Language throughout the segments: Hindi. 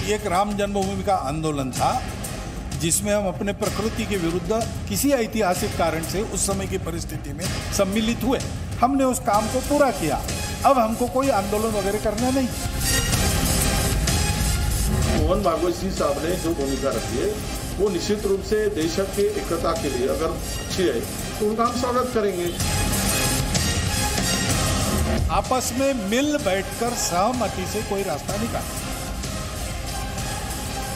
एक राम जन्मभूमि का आंदोलन था जिसमें हम अपने प्रकृति के विरुद्ध किसी ऐतिहासिक कारण से उस समय की परिस्थिति में सम्मिलित हुए। हमने उस काम को पूरा किया। अब हमको कोई आंदोलन वगैरह करना नहीं। मोहन भागवत जी साहब ने जो भूमिका रखी है वो निश्चित रूप से देश के एकता के लिए अगर अच्छी है तो उनका हम स्वागत करेंगे। आपस में मिल बैठकर सहमति से कोई रास्ता निकाले,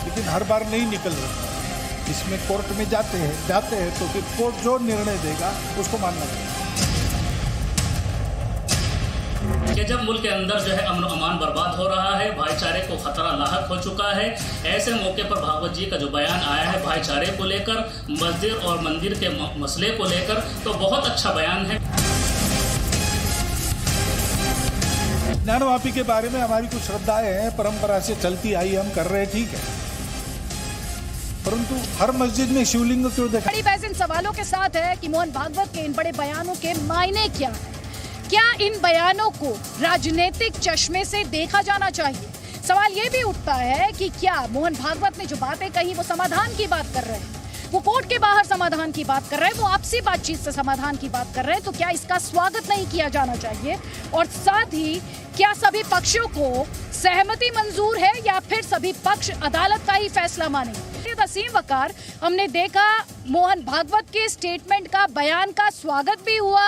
लेकिन हर बार नहीं निकल रहा। इसमें कोर्ट में जाते हैं तो फिर कोर्ट जो निर्णय देगा उसको मानना चाहिए। कि जब मुल्क के अंदर जो है अमन अमान बर्बाद हो रहा है, भाईचारे को खतरा लाहक हो चुका है, ऐसे मौके पर भागवत जी का जो बयान आया है भाईचारे को लेकर, मस्जिद और मंदिर के मसले को लेकर, तो बहुत अच्छा बयान है। ज्ञानवापी के बारे में हमारी कुछ श्रद्धाएं हैं, परंपरा से चलती आई, हम कर रहे हैं, ठीक है, परंतु हर मस्जिद में शिवलिंग क्यों देखा? बड़ी बहस इन सवालों के साथ है कि मोहन भागवत के इन बड़े बयानों के मायने क्या है। क्या इन बयानों को राजनीतिक चश्मे से देखा जाना चाहिए? सवाल ये भी उठता है कि क्या मोहन भागवत ने जो बातें कही वो समाधान की बात कर रहे हैं, वो कोर्ट के बाहर समाधान की बात कर रहे हैं, वो आपसी बातचीत से समाधान की बात कर रहे हैं, तो क्या इसका स्वागत नहीं किया जाना चाहिए? और साथ ही क्या सभी पक्षों को सहमति मंजूर है या फिर सभी पक्ष अदालत का ही फैसला मानेंगे? वसीम वकार, हमने देखा मोहन भागवत के स्टेटमेंट का, बयान का स्वागत भी हुआ,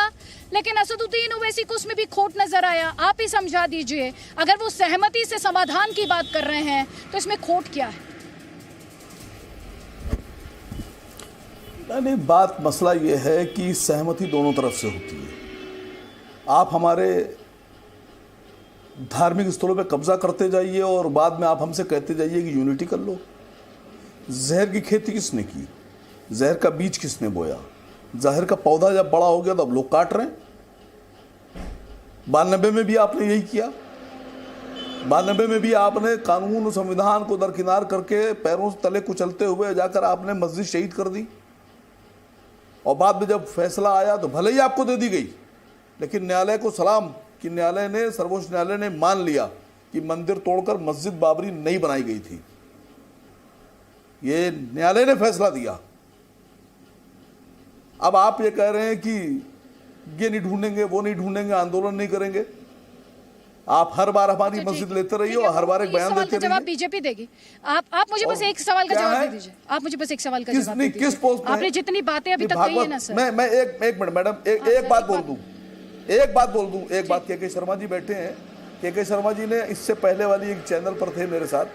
लेकिन असदुद्दीन ओवैसी को उसमें भी खोट नजर आया। आप ही समझा दीजिए, अगर वो सहमति से समाधान की बात कर रहे हैं तो इसमें खोट क्या है? नहीं, बात मसला ये है कि सहमति दोनों तरफ से होती है। आप हमारे धार्मिक स्थलों पे कब्जा करते जाइए और बाद में आप हमसे कहते जाइए कि यूनिटी कर लो। जहर की खेती किसने की? जहर का बीज किसने बोया? जहर का पौधा जब बड़ा हो गया तो अब लोग काट रहे हैं। 92 में भी आपने यही किया। 92 में भी आपने कानून और संविधान को दरकिनार करके पैरों तले कुचलते हुए जाकर आपने मस्जिद शहीद कर दी, और बाद में जब फैसला आया तो भले ही आपको दे दी गई, लेकिन न्यायालय को सलाम कि न्यायालय ने, सर्वोच्च न्यायालय ने मान लिया कि मंदिर तोड़कर मस्जिद बाबरी नहीं बनाई गई थी। ये न्यायालय ने फैसला दिया। अब आप ये कह रहे हैं कि ये नहीं ढूंढेंगे, वो नहीं ढूंढेंगे, आंदोलन नहीं करेंगे। आप हर बार हमारी मस्जिद लेते रहिए और हर बार एक बयान देते रहिए। जवाब बीजेपी देगी। आप मुझे बस एक सवाल का जवाब दे दीजिए। आप मुझे बस एक सवाल का जवाब दे दीजिए। किस पोस्ट पे? आपने जितनी बातें अभी तक कही है ना सर। मैं एक मिनट मैडम, एक बात बोल दूं। एक बात के शर्मा जी बैठे हैं। के शर्मा जी ने इससे पहले वाली एक चैनल पर थे मेरे साथ।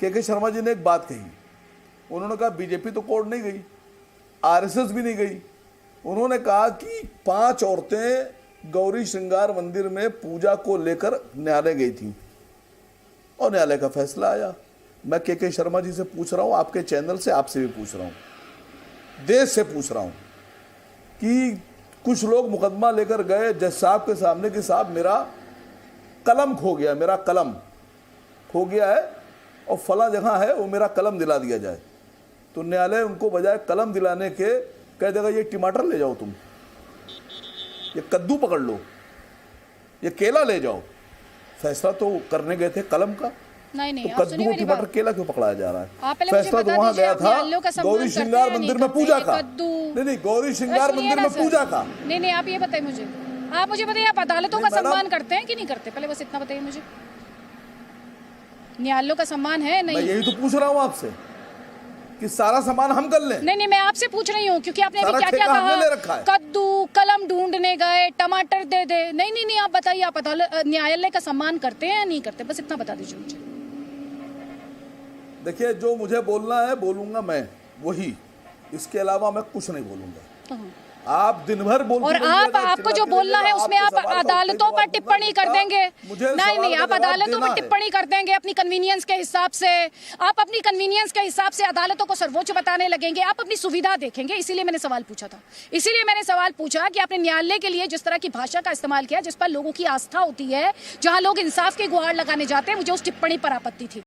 के शर्मा जी ने एक बात कही। उन्होंने कहा बीजेपी तो कोर्ट नहीं गई, आरएसएस भी नहीं गई। उन्होंने कहा कि 5 औरतें गौरी श्रृंगार मंदिर में पूजा को लेकर न्यायालय गई थी और न्यायालय का फैसला आया। मैं के शर्मा जी से पूछ रहा हूं, आपके चैनल से आपसे भी पूछ रहा हूं, देश से पूछ रहा हूं कि कुछ लोग मुकदमा लेकर गए जज साहब के सामने कि साहब मेरा कलम खो गया, मेरा कलम खो गया है और फला जगह है वो मेरा कलम दिला दिया जाए। तो न्यायालय उनको बजाय कलम दिलाने के कह देगा ये टमाटर ले जाओ, तुम ये कद्दू पकड़ लो, ये केला ले जाओ। फैसला तो करने गए थे कलम का, नहीं, तो कद्दू और टमाटर केला क्यों पकड़ाया जा रहा है? फैसला तो वहां गया था गौरी श्रृंगार मंदिर में पूजा का। नहीं, गौरी श्रृंगार मंदिर में पूजा का। नहीं, आप ये बताइए मुझे, आप मुझे बताइए, आप अदालतों का सम्मान करते हैं कि नहीं करते? पहले बस इतना बताइए मुझे। न्यायालयों का सम्मान है नहीं? मैं यही तो पूछ रहा हूँ आपसे कि सारा सामान हम कर लें। नहीं, मैं आपसे पूछ रही हूँ क्योंकि आपने अभी क्या कहा, कद्दू कलम ढूंढने गए, टमाटर दे दे। नहीं, आप बताइए, आप न्यायालय का सम्मान करते हैं या नहीं करते? बस इतना बता दीजिए मुझे। देखिए, जो मुझे बोलना है बोलूंगा मैं, वही, इसके अलावा मैं कुछ नहीं बोलूंगा। आप दिन भर बोलते और आपको जो बोलना है उसमें आप अदालतों पर टिप्पणी कर देंगे। नहीं, आप अदालतों पर टिप्पणी कर देंगे अपनी कन्वीनियंस के हिसाब से। आप अपनी कन्वीनियंस के हिसाब से अदालतों को सर्वोच्च बताने लगेंगे। आप अपनी सुविधा देखेंगे। इसीलिए मैंने सवाल पूछा था। इसीलिए मैंने सवाल पूछा कि आपने न्यायालय के लिए जिस तरह की भाषा का इस्तेमाल किया, जिस पर लोगों की आस्था होती है, जहां लोग इंसाफ की गुहार लगाने जाते हैं, मुझे उस टिप्पणी पर आपत्ति थी।